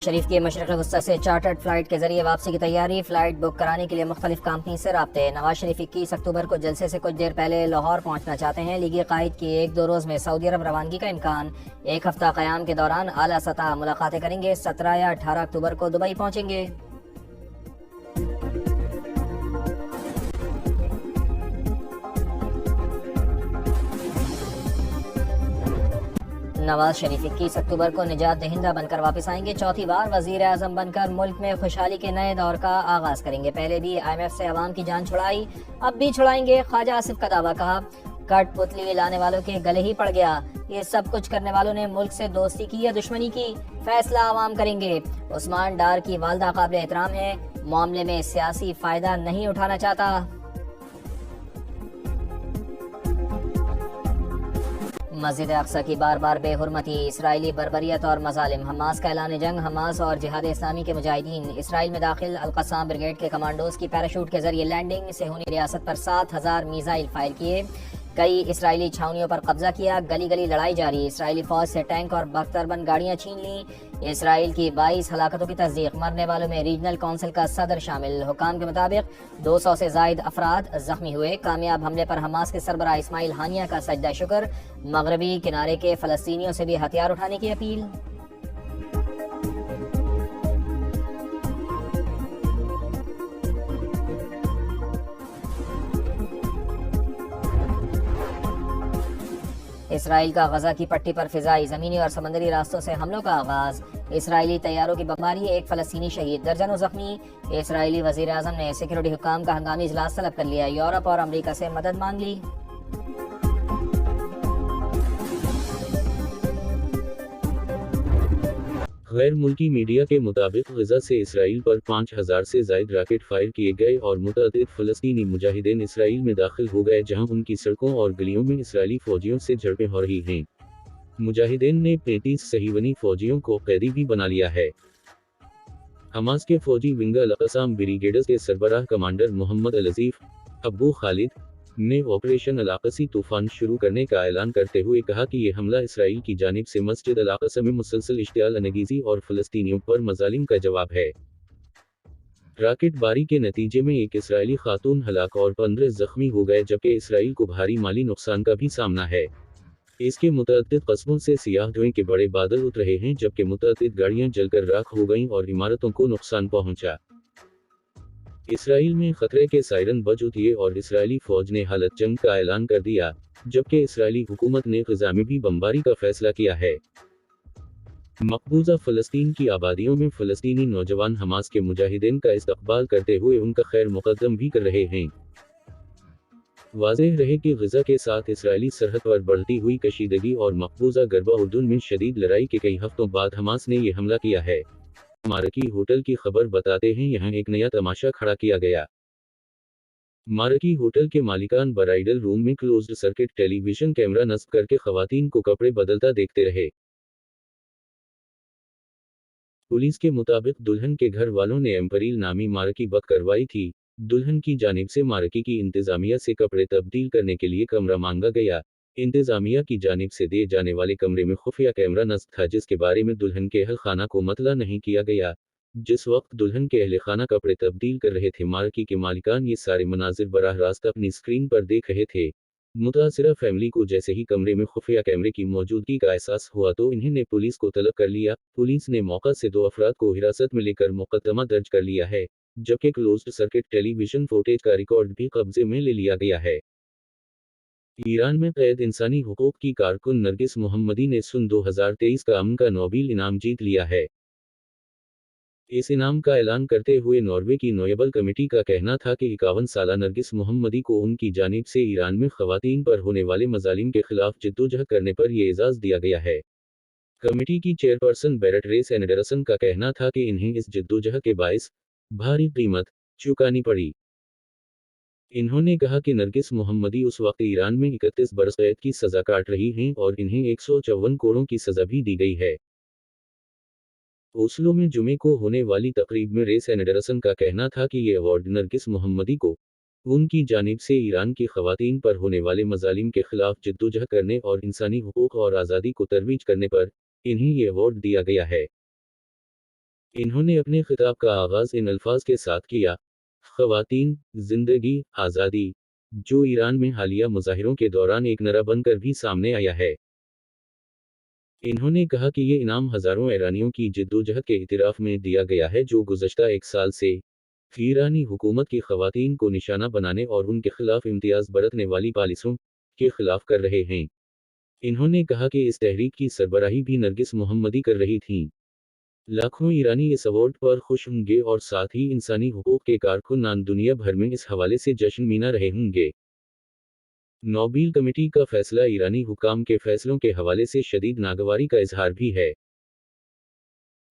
शरीफ की मशरक़ वस्ती से चार्टर्ड फ़्लाइट के ज़रिए वापसी की तैयारी। फ़्लाइट बुक कराने के लिए मुख्तलिफ कंपनी से राब्ते। नवाज शरीफ 21 अक्टूबर को जलसे से कुछ देर पहले लाहौर पहुंचना चाहते हैं। लीगी कायद की 1-2 रोज़ में सऊदी अरब रवानगी का इम्कान। एक हफ्ता क़याम के दौरान आला सतह मुलाकातें करेंगे। 17 या 18 अक्टूबर को दुबई पहुंचेंगे। नवाज शरीफ 21 अक्टूबर को निजात दहिंदा बनकर वापस आएंगे। चौथी बार वजीर आजम बनकर मुल्क में खुशहाली के नए दौर का आगाज करेंगे। पहले भी IMF से अवाम की जान छुड़ाई, अब भी छुड़ाएंगे। ख्वाजा आसिफ का दावा, कहा कठपुतली लाने वालों के गले ही पड़ गया। ये सब कुछ करने वालों ने मुल्क से दोस्ती की या दुश्मनी की, फैसला अवाम करेंगे। उस्मान डार की वालदा काबिल एहतराम है, मामले में सियासी फायदा नहीं उठाना चाहता। मस्जिद अक्सा की बार बार बेहुरमती, इसराइली बर्बरियत और मजालिम। हमास का ऐलान जंग। हमास और जिहाद इस्लामी के मुजाहिदीन इसराइल में दाखिल। अल-क़स्साम ब्रिगेड के कमांडोज की पैराशूट के जरिए लैंडिंग। सेहूनी रियासत पर 7000 मिसाइल फायर किए। कई इसराइली छावनियों पर कब्जा किया। गली गली लड़ाई जारी। इसराइली फौज से टैंक और बख्तरबंद गाड़ियां छीन ली। इसराइल की 22 हलाकतों की तस्दीक। मरने वालों में रीजनल काउंसिल का सदर शामिल। हुकाम के मुताबिक 200 से जायद अफराद जख्मी हुए। कामयाब हमले पर हमास के सरबराह इस्माइल हानिया का सजदा शुक्र। मगरबी किनारे के फलस्तीनियों से भी हथियार उठाने की अपील। इसराइल का गजा की पट्टी पर फिजाई, जमीनी और समंदरी रास्तों से हमलों का आगाज। इसराइली तैयारों की बमबारी, एक फलस्तीनी शहीद, दर्जनों जख्मी। इसराइली वजीर आजम ने सिक्योरिटी हुक्काम का हंगामी इजलास तलब कर लिया। यूरोप और अमरीका से मदद मांग ली। गैर मुल्की मीडिया के मुताबिक गजा से इसराइल पर 5000 से जायद रॉकेट फायर किए गए और मुतअद्दिद फ़लस्तीनी मुजाहिदीन इसराइल में दाखिल हो गए, जहां उनकी सड़कों और गलियों में इसराइली फ़ौजियों से झड़पें हो रही हैं। मुजाहिदीन ने 35 सहीवनी फ़ौजियों को कैदी भी बना लिया है। हमास के फ़ौजी विंग अल-क़स्साम ब्रिगेड के सरबराह कमांडर मोहम्मद अल-अज़ीफ़ अबू खालिद ने ऑपरेशन अल-अक़सी तूफ़ान शुरू करने का ऐलान करते हुए कहा कि ये हमला इसराइल की जानिब से मस्जिद अल-अक़सा में मुसलसल इश्तियाल अंगेज़ी और फ़लस्तीनियों पर मज़ालिम का जवाब है। रॉकेट बारी के नतीजे में एक इसराइली खातून हलाक और 15 जख्मी हो गए, जबकि इसराइल को भारी माली नुकसान का भी सामना है। इसके मुतअद्दिद कस्बों से सियाह धुएं के बड़े बादल उठ रहे हैं, जबकि मुतअद्दिद गाड़ियां जलकर राख हो गईं और इमारतों को नुकसान पहुंचा। इसराइल में खतरे के सायरन बज उठे और इसराइली फौज ने हालत जंग का ऐलान कर दिया, जबकि इसराइली हुकूमत ने गजा में भी बमबारी का फैसला किया है। मकबूजा फ़लस्तीन की आबादियों में फ़लस्तीनी नौजवान हमास के मुजाहिदीन का इस्तक़बाल करते हुए उनका खैर मुक़द्दम भी कर रहे हैं। वाज़ेह रहे कि गजा के साथ इसराइली सरहद पर बढ़ती हुई कशीदगी और मकबूजा गरबा उर्दुन में शदीद लड़ाई के कई हफ्तों बाद हमास ने यह हमला किया है। मारकी होटल की खबर बताते हैं, यहाँ एक नया तमाशा खड़ा किया गया। मारकी होटल के मालिकान ब्राइडल रूम में क्लोज्ड सर्किट टेलीविजन कैमरा नस्ब करके खवातीन को कपड़े बदलता देखते रहे। पुलिस के मुताबिक दुल्हन के घर वालों ने एम्परील नामी मारकी बुक करवाई थी। दुल्हन की जानिब से मारकी की इंतजामिया से कपड़े तब्दील करने के लिए कमरा मांगा गया। इंतजामिया की जानिब से दिए जाने वाले कमरे में खुफिया कैमरा नस्ब था, जिसके बारे में दुल्हन के अहल खाना को मतला नहीं किया गया। जिस वक्त दुल्हन के अहल खाना कपड़े तब्दील कर रहे थे, मारकी के मालिकान ये सारे मनाजिर बराह रास्त अपनी स्क्रीन पर देख रहे थे। मुतासिरा फैमिली को जैसे ही कमरे में खुफिया कैमरे की मौजूदगी का एहसास हुआ तो इन्होंने पुलिस को तलब कर लिया। पुलिस ने मौका से 2 अफराद को हिरासत में लेकर मुकदमा दर्ज कर लिया है, जबकि क्लोज्ड सर्किट टेलीविजन फुटेज का रिकॉर्ड भी कब्जे में ले लिया गया है। ईरान में कैद इंसानी हुकूक की कारकुन नरगिस मोहम्मदी ने सन 2023 का अमन का नोबेल इनाम जीत लिया है। इस इनाम का ऐलान करते हुए नॉर्वे की नोबेल कमेटी का कहना था कि 51 साला नरगिस मोहम्मदी को उनकी जानिब से ईरान में खवातीन पर होने वाले मजालिम के खिलाफ जद्दोजहद करने पर यह एजाज दिया गया है। कमेटी की चेयरपर्सन बेरेट रेस एंडरसन का कहना था कि इन्हें इस जद्दोजहद के बायस भारी कीमत चुकानी पड़ी। इन्होंने कहा कि नरगिस मोहम्मदी उस वक्त ईरान में 31 बरस कैद की सजा काट रही हैं और इन्हें 154 करोड़ की सजा भी दी गई है। ओस्लो में जुमे को होने वाली तकरीब में रेस एंडरसन का कहना था कि ये अवार्ड नरगिस मोहम्मदी को उनकी जानिब से ईरान की खवातीन पर होने वाले मजालिम के खिलाफ जद्दोजहद करने और इंसानी हुकूक और आज़ादी को तरवीज करने पर इन्हें ये अवार्ड दिया गया है। इन्होंने अपने खिताब का आगाज इन अल्फाज के साथ किया, ख़वातीन, ज़िंदगी, आज़ादी, जो ईरान में हालिया मुज़ाहिरों के दौरान एक नारा बनकर भी सामने आया है। इन्होंने कहा कि ये इनाम हज़ारों ईरानियों की जिद्दोजहद के इतिराफ़ में दिया गया है जो गुज़श्ता एक साल से ईरानी हुकूमत की ख़वातीन को निशाना बनाने और उनके खिलाफ इम्तियाज़ बरतने वाली पॉलिसियों के खिलाफ कर रहे हैं। इन्होंने कहा कि इस तहरीक की सरबराही भी नरगिस मोहम्मदी कर रही थीं। लाखों ईरानी इस अवार्ड पर खुश होंगे और साथ ही इंसानी हुकूक के कारकुनान दुनिया भर में इस हवाले से जश्न मना रहे होंगे। नोबेल कमेटी का फैसला ईरानी हुकाम के फैसलों के हवाले से शदीद नागवारी का इजहार भी है।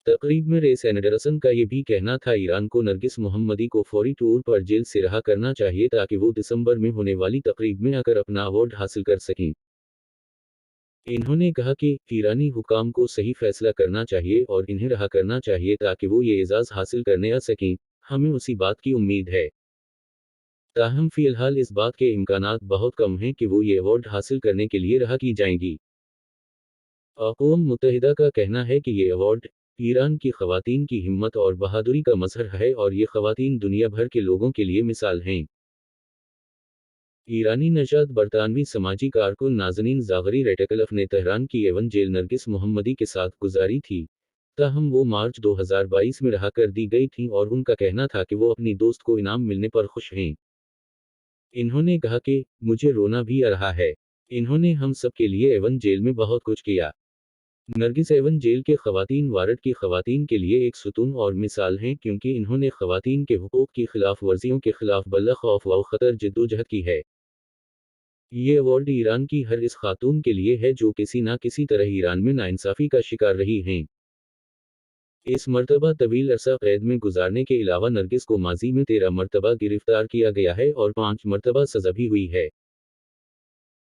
तकरीब में रेस एंडरसन का ये भी कहना था, ईरान को नरगिस मोहम्मदी को फौरी तौर पर जेल से रहा करना चाहिए ताकि वो दिसंबर में होने वाली तकरीब में आकर अपना अवार्ड हासिल कर सकें। इन्होंने कहा कि ईरानी हुकाम को सही फैसला करना चाहिए और इन्हें रहा करना चाहिए ताकि वो ये एजाज़ हासिल करने आ सकें। हमें उसी बात की उम्मीद है। ताहम फ़िलहाल इस बात के इम्कानात बहुत कम हैं कि वो ये अवार्ड हासिल करने के लिए रहा की जाएंगी। अक़वाम मुत्तहिदा का कहना है कि ये अवार्ड ईरान की ख़वातीन की हिम्मत और बहादुरी का मज़हर है और ये ख़वातीन दुनिया भर के लोगों के लिए मिसाल हैं। ईरानी नशात बरतानवी समाजी कारकुन नाज़नीन ज़ाग़री रेटकलफ़ ने तेहरान की एवन जेल नरगिस मोहम्मदी के साथ गुजारी थी। ताहम वो मार्च 2022 में रहा कर दी गई थीं और उनका कहना था कि वो अपनी दोस्त को इनाम मिलने पर खुश हैं। इन्होंने कहा कि मुझे रोना भी आ रहा है। इन्होंने हम सब के लिए एवन जेल में बहुत कुछ किया। नरगिस एवन जेल के ख़वातीन वारड की ख़वातीन के लिए एक सुतून और मिसाल हैं क्योंकि इन्होंने ख़वातीन के हुकूक की खिलाफ वर्जियों के खिलाफ बल्ला खौफ व ख़तर जद्दोजहद की है। ये अवार्ड ईरान की हर इस खातून के लिए है जो किसी ना किसी तरह ईरान में नाइंसाफ़ी का शिकार रही हैं। इस मर्तबा तवील अरसा कैद में गुजारने के अलावा नरगिस को माजी में 13 मरतबा गिरफ्तार किया गया है और 5 मरतबा सज़ा भी हुई है।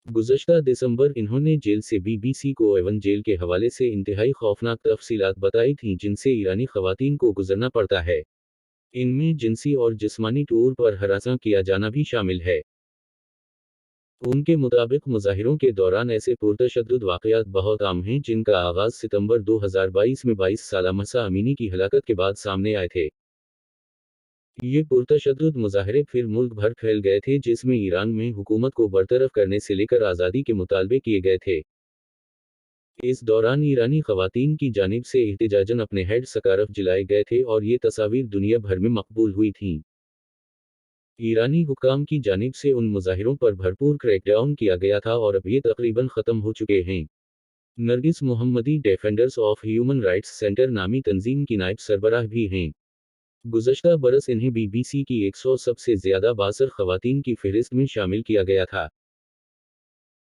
गुज़श्ता दिसंबर इन्होंने जेल से BBC को एवन जेल के हवाले से इंतहाई खौफनाक तफसीलात बताई थीं जिनसे ईरानी ख़वातीन को गुजरना पड़ता है। इनमें जिनसी और जिस्मानी तौर पर हरासा किया जाना भी शामिल है। उनके मुताबिक मुज़ाहिरों के दौरान ऐसे पुरतशद्दुद वाक़यात बहुत आम हैं जिनका आगाज़ सितंबर 2022 में 22 साला महसा अमीनी की हलाकत के बाद सामने आए थे। ये पुरतशद्दुद मुज़ाहरे फिर मुल्क भर फैल गए थे जिसमें ईरान में हुकूमत को बरतरफ करने से लेकर आज़ादी के मुतालबे किए गए थे। इस दौरान ईरानी ख़वातीन की जानिब से एहतिजाजन अपने हेड स्कार्फ़ जलाए गए थे और ये तस्वीर दुनिया भर में मकबूल हुई थीं। ईरानी हुकाम की जानिब से उन मुज़ाहिरों पर भरपूर क्रैकडाउन किया गया था और अब ये तकरीबन ख़त्म हो चुके हैं। Narges Mohammadi defenders of human rights centre नामी तंजीम की नायब सरबराह भी हैं। गुज़श्ता बरस इन्हें BBC की 100 सबसे ज़्यादा बासर ख़वातीन की फ़हरिस्त में शामिल किया गया था।